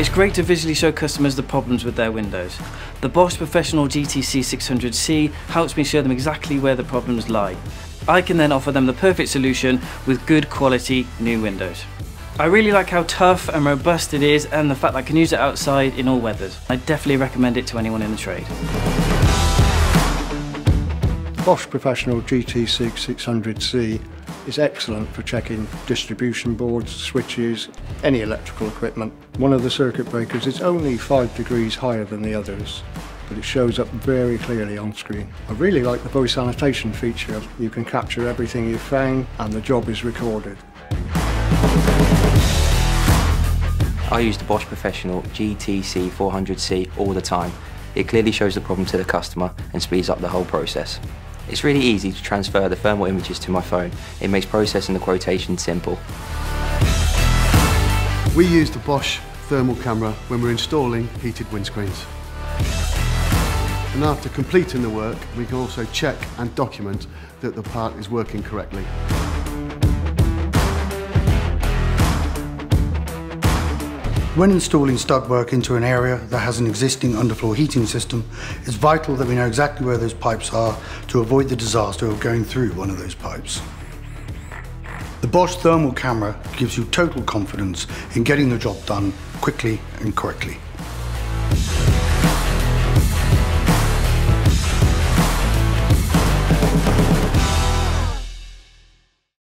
It's great to visually show customers the problems with their windows. The Bosch Professional GTC 600C helps me show them exactly where the problems lie. I can then offer them the perfect solution with good quality new windows. I really like how tough and robust it is and the fact that I can use it outside in all weathers. I definitely recommend it to anyone in the trade. Bosch Professional GTC 600C is excellent for checking distribution boards, switches, any electrical equipment. One of the circuit breakers is only 5 degrees higher than the others, but it shows up very clearly on screen. I really like the voice annotation feature. You can capture everything you've found and the job is recorded. I use the Bosch Professional GTC 400C all the time. It clearly shows the problem to the customer and speeds up the whole process. It's really easy to transfer the thermal images to my phone. It makes processing the quotation simple. We use the Bosch thermal camera when we're installing heated windscreens. And after completing the work, we can also check and document that the part is working correctly. When installing stud work into an area that has an existing underfloor heating system, it's vital that we know exactly where those pipes are to avoid the disaster of going through one of those pipes. The Bosch thermal camera gives you total confidence in getting the job done quickly and correctly.